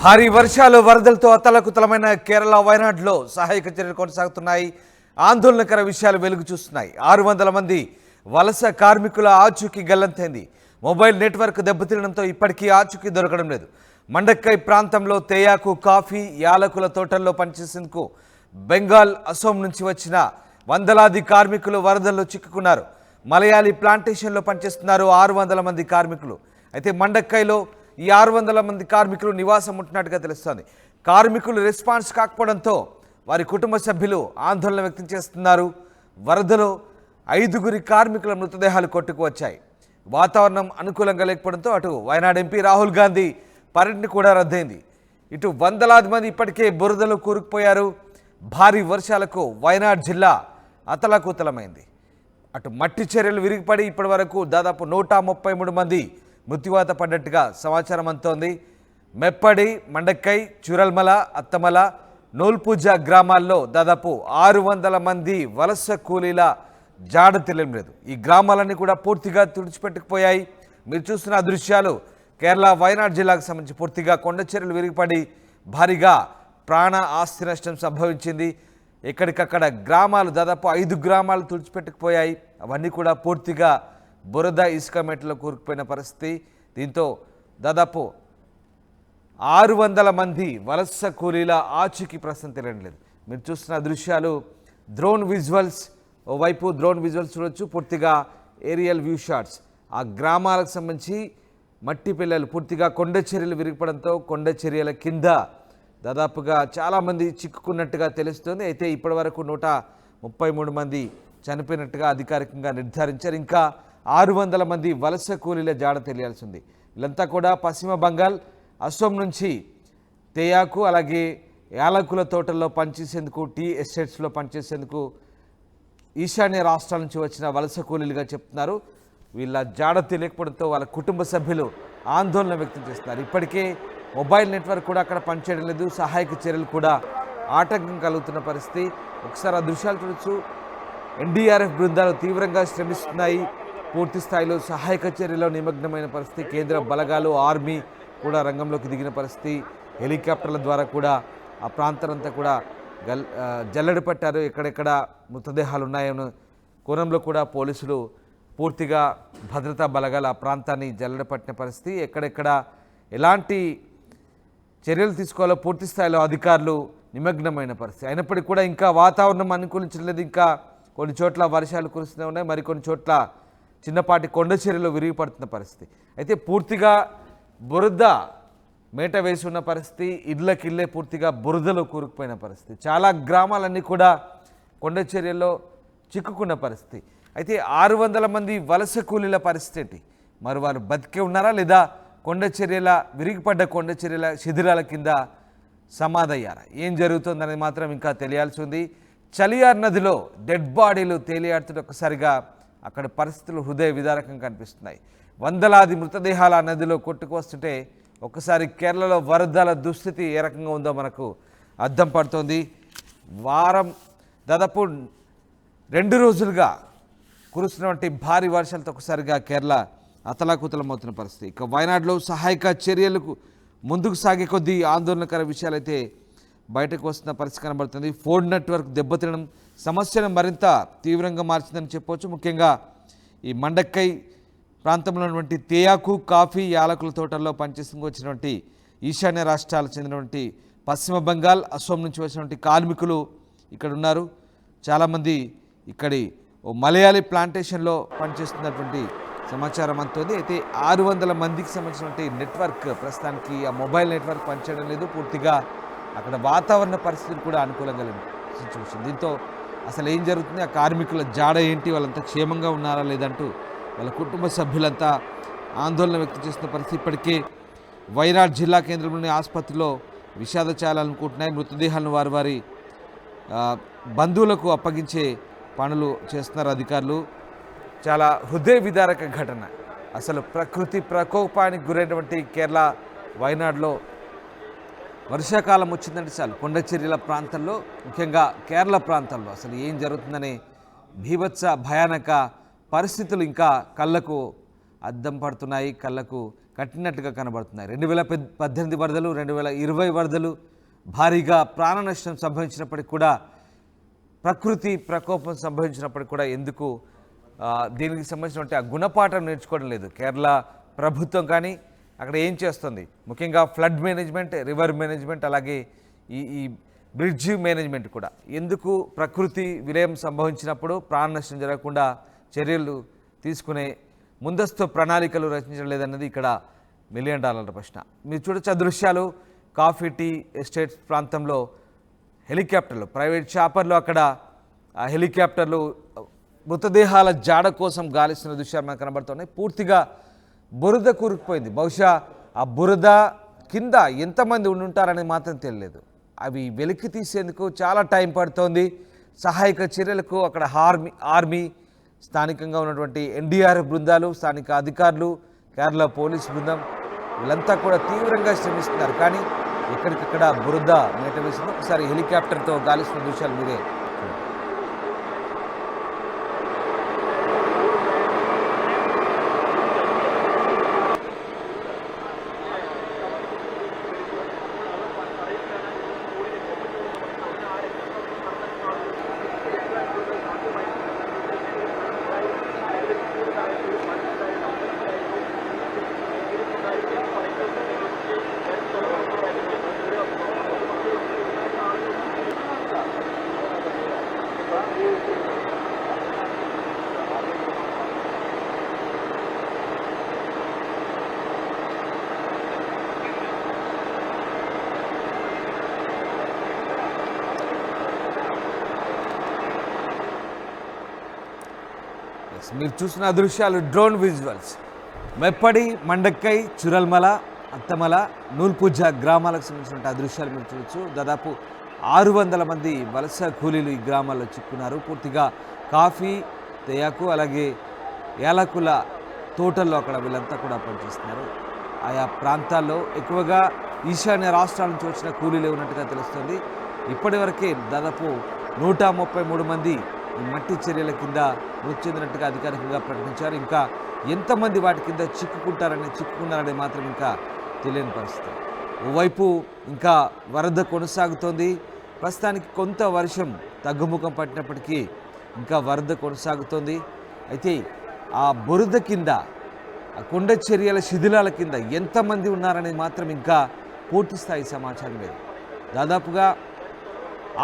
భారీ వర్షాలు వరదలతో అతలకుతలమైన కేరళ వయనాడులో సహాయక చర్యలు కొనసాగుతున్నాయి. ఆందోళనకర విషయాలు వెలుగు చూస్తున్నాయి. 600 మంది వలస కార్మికుల ఆచూకీ గల్లంతైంది. మొబైల్ నెట్వర్క్ దెబ్బతినడంతో ఇప్పటికీ ఆచూకీ దొరకడం లేదు. మండక్కై ప్రాంతంలో తేయాకు, కాఫీ, యాలకుల తోటల్లో పనిచేసేందుకు బెంగాల్, అసోం నుంచి వచ్చిన వందలాది కార్మికులు వరదల్లో చిక్కుకున్నారు. మలయాళీ ప్లాంటేషన్లో పనిచేస్తున్నారు 600 మంది కార్మికులు. అయితే మండక్కైలో ఈ 600 మంది కార్మికులు నివాసం ఉంటున్నట్టుగా తెలుస్తోంది. కార్మికులు రెస్పాన్స్ కాకపోవడంతో వారి కుటుంబ సభ్యులు ఆందోళన వ్యక్తం చేస్తున్నారు. వరదలో 5 కార్మికుల మృతదేహాలు కొట్టుకు వచ్చాయి. వాతావరణం అనుకూలంగా లేకపోవడంతో అటు వయనాడు ఎంపీ రాహుల్ గాంధీ పర్యటన కూడా రద్దయింది. ఇటు వందలాది మంది ఇప్పటికే బురదలో కూరుకుపోయారు. భారీ వర్షాలకు వయనాడ్ జిల్లా అతలాకుతలమైంది. అటు మట్టి చర్యలు విరిగిపడి ఇప్పటి వరకు దాదాపు 133 మంది మృత్యువాత పడ్డట్టుగా సమాచారం అందుతోంది. మెప్పడి, మండక్కై, చురల్మల, అత్తమల, నోల్పూజ గ్రామాల్లో దాదాపు 600 మంది వలస కూలీల జాడ తెలియడం లేదు. ఈ గ్రామాలన్నీ కూడా పూర్తిగా తుడిచిపెట్టుకుపోయాయి. మీరు చూస్తున్న దృశ్యాలు కేరళ వయనాడ్ జిల్లాకు సంబంధించి పూర్తిగా కొండ చర్యలు విరిగిపడి భారీగా ప్రాణ ఆస్తి నష్టం సంభవించింది. ఎక్కడికక్కడ గ్రామాలు దాదాపు 5 గ్రామాలు తుడిచిపెట్టుకుపోయాయి. అవన్నీ కూడా పూర్తిగా బురద, ఇసుక మెట్లలో కూరుకుపోయిన పరిస్థితి. దీంతో దాదాపు 600 మంది వలస కూలీల ఆచూకీ ప్రస్తుతం తెలియడం లేదు. మీరు చూస్తున్న దృశ్యాలు డ్రోన్ విజువల్స్. ఓవైపు డ్రోన్ విజువల్స్ చూడొచ్చు, పూర్తిగా ఏరియల్ వ్యూ షాట్స్. ఆ గ్రామాలకు సంబంధించి మట్టి పిల్లలు పూర్తిగా కొండ చర్యలు విరిగిపడంతో కొండ చర్యల కింద దాదాపుగా చాలామంది చిక్కుకున్నట్టుగా తెలుస్తుంది. అయితే ఇప్పటి వరకు 133 మంది చనిపోయినట్టుగా అధికారికంగా నిర్ధారించారు. ఇంకా 600 మంది వలస కూలీల జాడ తెలియాల్సి ఉంది. వీళ్ళంతా కూడా పశ్చిమ బంగాల్, అసోం నుంచి తేయాకు, అలాగే యాలకుల తోటల్లో పనిచేసేందుకు, టీ ఎస్టేట్స్లో పనిచేసేందుకు ఈశాన్య రాష్ట్రాల నుంచి వచ్చిన వలస కూలీలుగా చెప్తున్నారు. వీళ్ళ జాడ తెలియకపోవడంతో వాళ్ళ కుటుంబ సభ్యులు ఆందోళన వ్యక్తం చేస్తున్నారు. ఇప్పటికే మొబైల్ నెట్వర్క్ కూడా అక్కడ పనిచేయడం లేదు. సహాయక చర్యలు కూడా ఆటంకం కలుగుతున్న పరిస్థితి. ఒకసారి ఆ దృశ్యాలు చూడొచ్చు. ఎన్డీఆర్ఎఫ్ బృందాలు తీవ్రంగా శ్రమిస్తున్నాయి. పూర్తి స్థాయిలో సహాయక చర్యలో నిమగ్నమైన పరిస్థితి. కేంద్ర బలగాలు, ఆర్మీ కూడా రంగంలోకి దిగిన పరిస్థితి. హెలికాప్టర్ల ద్వారా కూడా ఆ ప్రాంతాలంతా కూడా జల్లెడ పట్టారు. ఎక్కడెక్కడ మృతదేహాలు ఉన్నాయన్న కోణంలో కూడా పోలీసులు పూర్తిగా భద్రతా బలగాలు ఆ ప్రాంతాన్ని జల్లెడ పట్టిన పరిస్థితి. ఎక్కడెక్కడ ఎలాంటి చర్యలు తీసుకోవాలో పూర్తి స్థాయిలో అధికారులు నిమగ్నమైన పరిస్థితి. అయినప్పటికీ కూడా ఇంకా వాతావరణం అనుకూలించలేదు. ఇంకా కొన్ని చోట్ల వర్షాలు కురుస్తూనే ఉన్నాయి. మరికొన్ని చోట్ల చిన్నపాటి కొండ చర్యలు విరిగిపడుతున్న పరిస్థితి. అయితే పూర్తిగా బురద మేట వేసి ఉన్న పరిస్థితి. ఇళ్ళకిళ్ళే పూర్తిగా బురదలో కూరుకుపోయిన పరిస్థితి. చాలా గ్రామాలన్నీ కూడా కొండ చర్యల్లో చిక్కుకున్న పరిస్థితి. అయితే 600 మంది వలస కూలీల పరిస్థితి ఏంటి? మరి వారు బతికే ఉన్నారా లేదా కొండ చర్యల విరిగిపడ్డ కొండ చర్యల శిథిరాల కింద సమాధయ్యారా? ఏం జరుగుతుందనేది మాత్రం ఇంకా తెలియాల్సి ఉంది. చలియార్ నదిలో డెడ్ బాడీలు తేలియాడుతుంటే ఒక్కసారిగా అక్కడ పరిస్థితులు హృదయ విదారకంగా కనిపిస్తున్నాయి. వందలాది మృతదేహాల నదిలో కొట్టుకు వస్తుంటే ఒక్కసారి కేరళలో వరదల దుస్థితి ఏ రకంగా ఉందో మనకు అర్థం పడుతోంది. దాదాపు 2 రోజులుగా కురుస్తున్నటువంటి భారీ వర్షాలతో ఒకసారిగా కేరళ అతలాకుతలమవుతున్న పరిస్థితి. ఇక వయనాడులో సహాయక చర్యలకు ముందుకు సాగే కొద్దీ ఆందోళనకర విషయాలైతే బయటకు వస్తున్న పరిస్థితి కనబడుతుంది. ఫోన్ నెట్వర్క్ దెబ్బతినడం సమస్యను మరింత తీవ్రంగా మార్చిందని చెప్పవచ్చు. ముఖ్యంగా ఈ మండక్కై ప్రాంతంలో ఉన్నటువంటి తేయాకు, కాఫీ, యాలకుల తోటల్లో పనిచేసుకు వచ్చినటువంటి ఈశాన్య రాష్ట్రాలకు చెందినటువంటి పశ్చిమ బంగాల్, అసోం నుంచి వచ్చినటువంటి కార్మికులు ఇక్కడ ఉన్నారు. చాలామంది ఇక్కడి మలయాళీ ప్లాంటేషన్లో పనిచేస్తున్నటువంటి సమాచారం అందుతుంది. అయితే 600 మందికి సంబంధించినటువంటి నెట్వర్క్ ప్రస్తుతానికి ఆ మొబైల్ నెట్వర్క్ పనిచేయడం లేదు. పూర్తిగా అక్కడ వాతావరణ పరిస్థితులు కూడా అనుకూలంగా లేని సిచ్యువేషన్. దీంతో అసలు ఏం జరుగుతుంది, ఆ కార్మికుల జాడ ఏంటి, వాళ్ళంతా క్షేమంగా ఉన్నారా లేదంటూ వాళ్ళ కుటుంబ సభ్యులంతా ఆందోళన వ్యక్తం చేస్తున్న పరిస్థితి. ఇప్పటికే వయనాడ్ జిల్లా కేంద్రంలోని ఆసుపత్రిలో విషాద ఛాయలనుకుంటున్నాయి. మృతదేహాలను వారి బంధువులకు అప్పగించే పనులు చేస్తున్నారు అధికారులు. చాలా హృదయ విదారక ఘటన. అసలు ప్రకృతి ప్రకోపానికి గురైనటువంటి కేరళ వయనాడులో వర్షాకాలం వచ్చిందంటే చాలు కొండ చర్యల ప్రాంతంలో, ముఖ్యంగా కేరళ ప్రాంతంలో అసలు ఏం జరుగుతుందనే భీభత్స భయానక పరిస్థితులు ఇంకా కళ్ళకు అద్దం పడుతున్నాయి, కళ్ళకు కట్టినట్టుగా కనబడుతున్నాయి. 2018 వరదలు, 2020 వరదలు భారీగా ప్రాణ నష్టం సంభవించినప్పటికీ కూడా, ప్రకృతి ప్రకోపం సంభవించినప్పటికీ కూడా ఎందుకు దీనికి సంబంధించినటువంటి ఆ గుణపాఠం నేర్చుకోవడం లేదు కేరళ ప్రభుత్వం. కానీ అక్కడ ఏం చేస్తుంది, ముఖ్యంగా ఫ్లడ్ మేనేజ్మెంట్, రివర్ మేనేజ్మెంట్, అలాగే ఈ బ్రిడ్జ్ మేనేజ్మెంట్ కూడా ఎందుకు ప్రకృతి విలయం సంభవించినప్పుడు ప్రాణ నష్టం జరగకుండా చర్యలు తీసుకునే ముందస్తు ప్రణాళికలు రచించడం లేదన్నది ఇక్కడ $1 మిలియన్ ప్రశ్న. మీరు చూడొచ్చు దృశ్యాలు, కాఫీ టీ ఎస్టేట్స్ ప్రాంతంలో హెలికాప్టర్లు, ప్రైవేట్ చాపర్లు అక్కడ ఆ హెలికాప్టర్లు మృతదేహాల జాడ కోసం గాలిస్తున్న దృశ్యాలు మనకు కనబడుతున్నాయి. పూర్తిగా బురద కూరుకుపోయింది. బహుశా ఆ బురద కింద ఎంతమంది ఉండుంటారని మాత్రం తెలియలేదు. అవి వెలికి తీసేందుకు చాలా టైం పడుతోంది. సహాయక చర్యలకు అక్కడ ఆర్మీ, స్థానికంగా ఉన్నటువంటి NDRF బృందాలు, స్థానిక అధికారులు, కేరళ పోలీస్ బృందం వీళ్ళంతా కూడా తీవ్రంగా శ్రమిస్తున్నారు. కానీ ఎక్కడికక్కడ బురద మేట వేసింది. ఒకసారి హెలికాప్టర్తో గాలిస్తున్న దృశ్యాలు మీరే. మీరు చూసిన దృశ్యాలు డ్రోన్ విజువల్స్. మెప్పడి, మండక్కై, చురల్మల, అత్తమల, నూల్పుజ గ్రామాలకు సంబంధించిన దృశ్యాలు మీరు చూడొచ్చు. దాదాపు 600 మంది వలస కూలీలు ఈ గ్రామాల్లో చిక్కున్నారు. పూర్తిగా కాఫీ, తేయాకు, అలాగే యాలకుల తోటల్లో అక్కడ వీళ్ళంతా కూడా పనిచేస్తున్నారు. ఆయా ప్రాంతాల్లో ఎక్కువగా ఈశాన్య రాష్ట్రాల నుంచి వచ్చిన కూలీలే ఉన్నట్టుగా తెలుస్తుంది. ఇప్పటివరకే దాదాపు 133 మంది ఈ మట్టి చర్యల కింద మృతి చెందినట్టుగా అధికారికంగా ప్రకటించారు. ఇంకా ఎంతమంది వాటి కింద చిక్కుకున్నారని మాత్రం ఇంకా తెలియని పరిస్థితి. ఓవైపు ఇంకా వరద కొనసాగుతోంది. ప్రస్తుతానికి కొంత వర్షం తగ్గుముఖం పట్టినప్పటికీ ఇంకా వరద కొనసాగుతోంది. అయితే ఆ బురద కింద, ఆ కొండ చర్యల శిథిలాల కింద ఎంతమంది ఉన్నారనేది మాత్రం ఇంకా పూర్తి స్థాయి సమాచారం లేదు. దాదాపుగా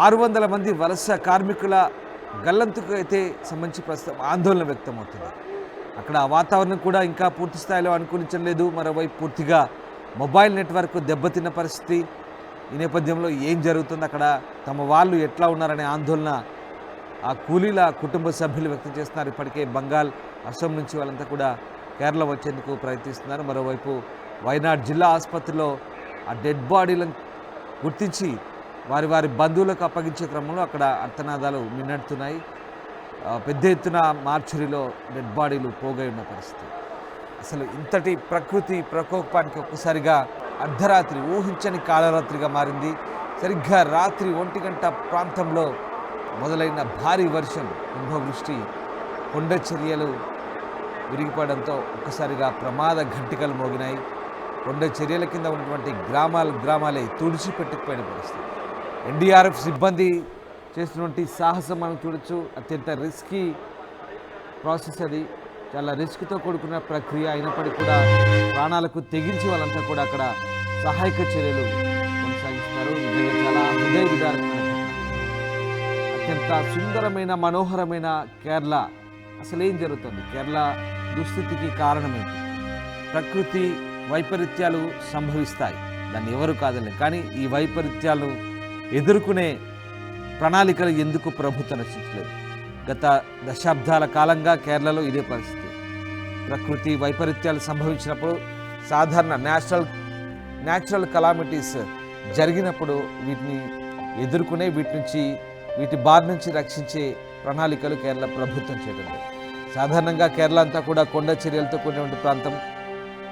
600 మంది వలస కార్మికుల గల్లంతుకు అయితే సంబంధించి ప్రస్తుతం ఆందోళన వ్యక్తమవుతుంది. అక్కడ వాతావరణం కూడా ఇంకా పూర్తి స్థాయిలో అనుకూలించలేదు. మరోవైపు పూర్తిగా మొబైల్ నెట్వర్క్ దెబ్బతిన్న పరిస్థితి. ఈ నేపథ్యంలో ఏం జరుగుతుంది, అక్కడ తమ వాళ్ళు ఎట్లా ఉన్నారనే ఆందోళన ఆ కూలీల కుటుంబ సభ్యులు వ్యక్తం చేస్తున్నారు. ఇప్పటికే బంగాల్, అస్సాం నుంచి వాళ్ళంతా కూడా కేరళ వచ్చేందుకు ప్రయత్నిస్తున్నారు. మరోవైపు వైనాడ్ జిల్లా ఆసుపత్రిలో ఆ డెడ్ బాడీలను గుర్తించి వారి బంధువులకు అప్పగించే క్రమంలో అక్కడ అర్థనాదాలు మిన్నడుతున్నాయి. పెద్ద ఎత్తున మార్చురీలో డెడ్ బాడీలు పోగై ఉన్న పరిస్థితి. అసలు ఇంతటి ప్రకృతి ప్రకోపానికి ఒక్కసారిగా అర్ధరాత్రి ఊహించని కాలరాత్రిగా మారింది. సరిగ్గా రాత్రి 1 గంట ప్రాంతంలో మొదలైన భారీ వర్షం, కుంభవృష్టి, కొండ చర్యలు విరిగిపడడంతో ఒక్కసారిగా ప్రమాద ఘంటికలు మోగినాయి. కొండ చర్యల కింద ఉన్నటువంటి గ్రామాలే తుడిచిపెట్టుకుపోయిన పరిస్థితి. NDRF సిబ్బంది చేస్తున్నటువంటి సాహసం మనం చూడొచ్చు. అత్యంత రిస్కీ ప్రాసెస్ అది, చాలా రిస్క్తో కూడుకున్న ప్రక్రియ అయినప్పటికీ కూడా ప్రాణాలకు తెగించి వాళ్ళంతా కూడా అక్కడ సహాయక చర్యలు కొనసాగిస్తారు. నిజంగా చాలా హృదయ విదారకమైన, అత్యంత సుందరమైన, మనోహరమైన కేరళ. అసలు ఏం జరుగుతుంది, కేరళ దుస్థితికి కారణమేంటి? ప్రకృతి వైపరీత్యాలు సంభవిస్తాయి, దాన్ని ఎవరు కాదలేదు. కానీ ఈ వైపరీత్యాలు ఎదుర్కొనే ప్రణాళికలు ఎందుకు ప్రభుత్వం రచించలేదు? గత దశాబ్దాల కాలంగా కేరళలో ఇదే పరిస్థితి. ప్రకృతి వైపరీత్యాలు సంభవించినప్పుడు, సాధారణ న్యాచురల్ కలామిటీస్ జరిగినప్పుడు వీటిని ఎదుర్కొనే, వీటి బారి నుంచి రక్షించే ప్రణాళికలు కేరళ ప్రభుత్వం చేయడం లేదు. సాధారణంగా కేరళ అంతా కూడా కొండ చర్యలతో కూడినటువంటి ప్రాంతం,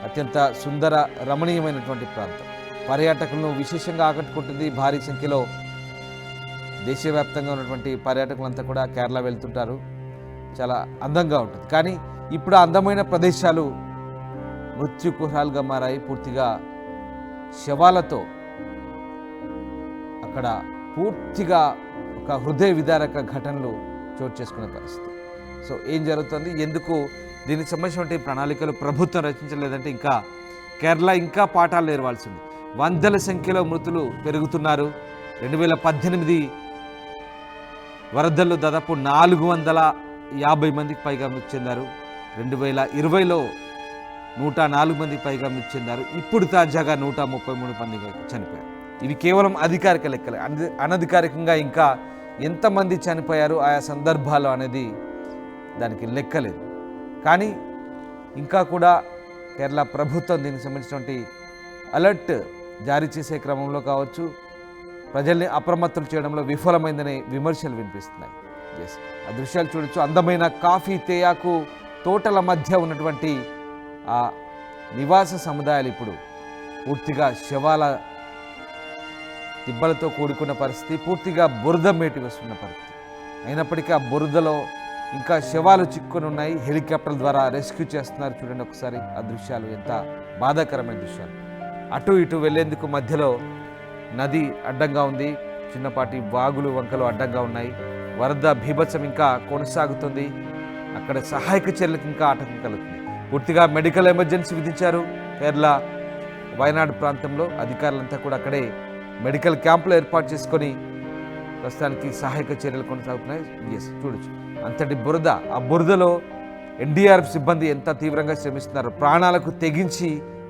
అత్యంత సుందర రమణీయమైనటువంటి ప్రాంతం. పర్యాటకులను విశేషంగా ఆకట్టుకుంటుంది. భారీ సంఖ్యలో దేశవ్యాప్తంగా ఉన్నటువంటి పర్యాటకులంతా కూడా కేరళ వెళ్తుంటారు. చాలా అందంగా ఉంటుంది. కానీ ఇప్పుడు అందమైన ప్రదేశాలు మృత్యుకుహరాలుగా మారాయి. పూర్తిగా శవాలతో అక్కడ పూర్తిగా ఒక హృదయ విదారక ఘటనలు చోటు చేసుకునే పరిస్థితి. సో ఏం జరుగుతుంది, ఎందుకు దీనికి సంబంధించిన ప్రణాళికలు ప్రభుత్వం రచించలేదంటే ఇంకా కేరళ ఇంకా పాఠాలు నేర్వాల్సింది. వందల సంఖ్యలో మృతులు పెరుగుతున్నారు. 2018 వరదల్లో దాదాపు 450 మందికి పైగా మృతి చెందారు. 2020లో 104 మందికి పైగా మృతి చెందారు. ఇప్పుడు తాజాగా 133 మంది చనిపోయారు. ఇవి కేవలం అధికారిక లెక్కలే. అనధికారికంగా ఇంకా ఎంతమంది చనిపోయారు ఆయా సందర్భాలు అనేది దానికి లెక్కలేదు. కానీ ఇంకా కూడా కేరళ ప్రభుత్వం దీనికి సంబంధించినటువంటి అలర్ట్ జారీ చేసే క్రమంలో కావచ్చు, ప్రజల్ని అప్రమత్తం చేయడంలో విఫలమైందనే విమర్శలు వినిపిస్తున్నాయి. ఎస్, ఆ దృశ్యాలు చూడొచ్చు. అందమైన కాఫీ తేయాకు తోటల మధ్య ఉన్నటువంటి ఆ నివాస సముదాయాలు ఇప్పుడు పూర్తిగా శవాల దిబ్బలతో కూడుకున్న పరిస్థితి, పూర్తిగా బురద మేటి వస్తున్న పరిస్థితి. అయినప్పటికీ ఆ బురదలో ఇంకా శవాలు చిక్కుని ఉన్నాయి. హెలికాప్టర్ల ద్వారా రెస్క్యూ చేస్తున్నారు. చూడండి ఒకసారి ఆ దృశ్యాలు, ఎంత బాధాకరమైన దృశ్యాలు. అటు ఇటు వెళ్లేందుకు మధ్యలో నది అడ్డంగా ఉంది, చిన్నపాటి వాగులు వంకలు అడ్డంగా ఉన్నాయి. వరద బీభత్సం ఇంకా కొనసాగుతుంది. అక్కడ సహాయక చర్యలకు ఇంకా ఆటంకం కలుగుతుంది. పూర్తిగా మెడికల్ ఎమర్జెన్సీ విధించారు కేరళ వయనాడు ప్రాంతంలో. అధికారులంతా కూడా అక్కడే మెడికల్ క్యాంపులు ఏర్పాటు చేసుకొని ప్రస్తుతానికి సహాయక చర్యలు కొనసాగుతున్నాయి. ఎస్, చూడొచ్చు అంతటి బురద. ఆ బురదలో ఎన్డీఆర్ఎఫ్ సిబ్బంది ఎంత తీవ్రంగా శ్రమిస్తున్నారు. ప్రాణాలకు తెగించి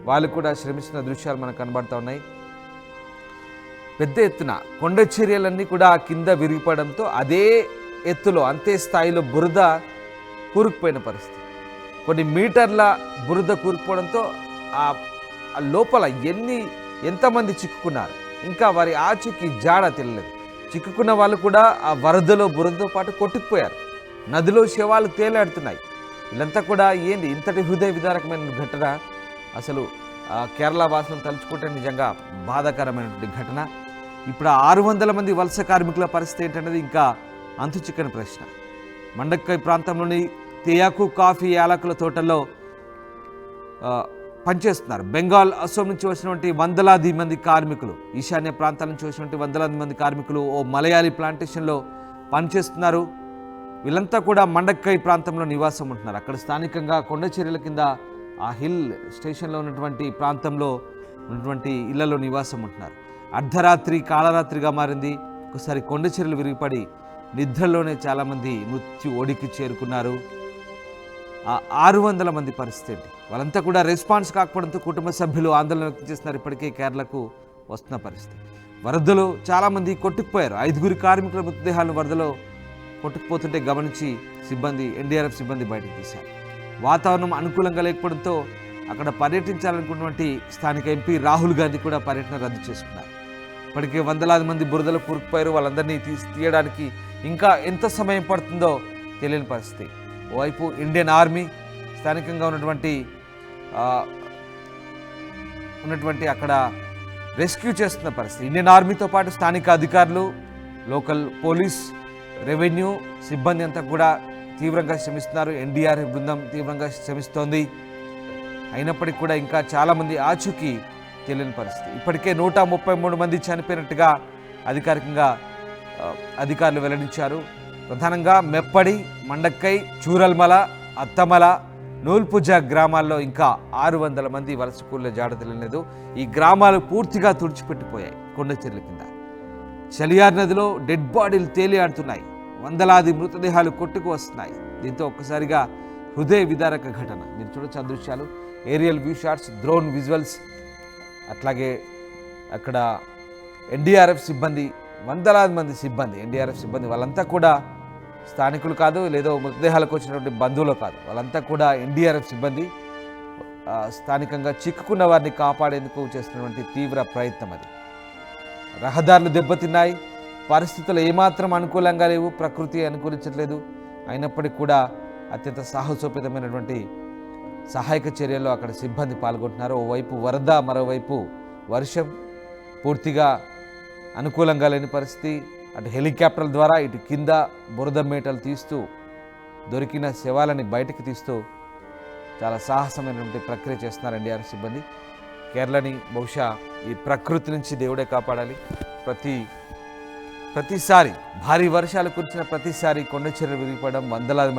వాళ్ళు కూడా శ్రమిస్తున్న దృశ్యాలు మనకు కనబడుతూ ఉన్నాయి. పెద్ద ఎత్తున కొండ చర్యలన్నీ కూడా కింద విరిగిపడంతో అదే ఎత్తులో అంతే స్థాయిలో బురద కూరుకుపోయిన పరిస్థితి. కొన్ని మీటర్ల బురద కూరుకుపోవడంతో ఆ లోపల ఎంతమంది చిక్కుకున్నారు, ఇంకా వారి ఆచూకీ జాడ తెలియలేదు. చిక్కుకున్న వాళ్ళు కూడా ఆ వరదలో బురదతో పాటు కొట్టుకుపోయారు. నదిలో శవాలు తేలాడుతున్నాయి. వీళ్ళంతా కూడా ఏంది ఇంతటి హృదయ విదారకమైన ఘటన. అసలు కేరళ వాసులను తలుచుకుంటే నిజంగా బాధాకరమైనటువంటి ఘటన. ఇప్పుడు 600 మంది వలస కార్మికుల పరిస్థితి ఏంటనేది ఇంకా అంతు చిక్కని ప్రశ్న. మండక్కై ప్రాంతంలోని తేయాకు కాఫీ యాలకుల తోటల్లో పనిచేస్తున్నారు. బెంగాల్, అస్సాం నుంచి వచ్చినటువంటి వందలాది మంది కార్మికులు, ఈశాన్య ప్రాంతాల నుంచి వచ్చినటువంటి వందలాది మంది కార్మికులు ఓ మలయాళీ ప్లాంటేషన్లో పనిచేస్తున్నారు. వీళ్ళంతా కూడా మండక్కై ప్రాంతంలో నివాసం ఉంటున్నారు. అక్కడ స్థానికంగా కొండ చర్యల కింద ఆ హిల్ స్టేషన్లో ఉన్నటువంటి ప్రాంతంలో ఉన్నటువంటి ఇళ్లలో నివాసం ఉంటున్నారు. అర్ధరాత్రి కాళరాత్రిగా మారింది. ఒకసారి కొండ చర్యలు విరిగిపడి నిద్రలోనే చాలామంది మృత్యు ఒడికి చేరుకున్నారు. 600 మంది పరిస్థితి ఏంటి? వాళ్ళంతా కూడా రెస్పాన్స్ కాకపోవడంతో కుటుంబ సభ్యులు ఆందోళన వ్యక్తం చేస్తున్నారు. ఇప్పటికే కేరళకు వస్తున్న పరిస్థితి. వరదలో చాలామంది కొట్టుకుపోయారు. 5 కార్మికుల మృతదేహాలను వరదలో కొట్టుకుపోతుంటే గమనించి ఎన్డీఆర్ఎఫ్ సిబ్బంది బయటకు తీశారు. వాతావరణం అనుకూలంగా లేకపోవడంతో అక్కడ పర్యటించాలనుకున్నటువంటి స్థానిక ఎంపీ రాహుల్ గాంధీ కూడా పర్యటన రద్దు చేసుకున్నారు. ఇప్పటికే వందలాది మంది బురదలో కూరుకుపోయారు. వాళ్ళందరినీ తీయడానికి ఇంకా ఎంత సమయం పడుతుందో తెలియని పరిస్థితి. ఓవైపు ఇండియన్ ఆర్మీ స్థానికంగా ఉన్నటువంటి అక్కడ రెస్క్యూ చేస్తున్న పరిస్థితి. ఇండియన్ ఆర్మీతో పాటు స్థానిక అధికారులు, లోకల్ పోలీస్, రెవెన్యూ సిబ్బంది అంతా కూడా తీవ్రంగా శ్రమిస్తున్నారు. ఎన్డీఆర్ఎఫ్ బృందం తీవ్రంగా శ్రమిస్తోంది. అయినప్పటికీ కూడా ఇంకా చాలామంది ఆచూకీ తెలియని పరిస్థితి. ఇప్పటికే 133 మంది చనిపోయినట్టుగా అధికారికంగా అధికారులు వెల్లడించారు. ప్రధానంగా మెప్పడి, మండక్కై, చూరల్మల, అత్తమల, నూల్పుజ గ్రామాల్లో ఇంకా 600 మంది వలస కూలీల జాడ తెలియలేదు. ఈ గ్రామాలు పూర్తిగా తుడిచిపెట్టిపోయాయి కొండ చర్యల కింద. చలియార్ నదిలో డెడ్ బాడీలు తేలియాడుతున్నాయి. వందలాది మృతదేహాలు కొట్టుకు వస్తున్నాయి. దీంతో ఒక్కసారిగా హృదయ విదారక ఘటన. మీరు చూడొచ్చు ఆ దృశ్యాలు, aerial view shots, drone visuals. అట్లాగే అక్కడ ఎన్డీఆర్ఎఫ్ సిబ్బంది, వందలాది మంది సిబ్బంది, ఎన్డీఆర్ఎఫ్ సిబ్బంది, వాళ్ళంతా కూడా స్థానికులు కాదు, లేదో మృతదేహాలకు వచ్చినటువంటి బంధువులు కాదు, వాళ్ళంతా కూడా ఎన్డీఆర్ఎఫ్ సిబ్బంది. స్థానికంగా చిక్కుకున్న వారిని కాపాడేందుకు చేస్తున్నటువంటి తీవ్ర ప్రయత్నం అది. రహదారులు దెబ్బతిన్నాయి. పరిస్థితులు ఏమాత్రం అనుకూలంగా లేవు, ప్రకృతి అనుకూలించట్లేదు. అయినప్పటికీ కూడా అత్యంత సాహసోపేతమైనటువంటి సహాయక చర్యల్లో అక్కడ సిబ్బంది పాల్గొంటున్నారు. ఓవైపు వరద, మరోవైపు వర్షం, పూర్తిగా అనుకూలంగా లేని పరిస్థితి. అటు హెలికాప్టర్ల ద్వారా ఇటు కింద బురద మేటలు తీస్తూ దొరికిన శవాలని బయటకు తీస్తూ చాలా సాహసమైనటువంటి ప్రక్రియ చేస్తున్నారు ఎన్డీఆర్ఎఫ్ సిబ్బంది. కేరళని బహుశా ఈ ప్రకృతి నుంచి దేవుడే కాపాడాలి. ప్రతిసారి భారీ వర్షాలు కురిసిన ప్రతిసారి కొండ చర్యలు విరిగిపడడం, వందలాది మంది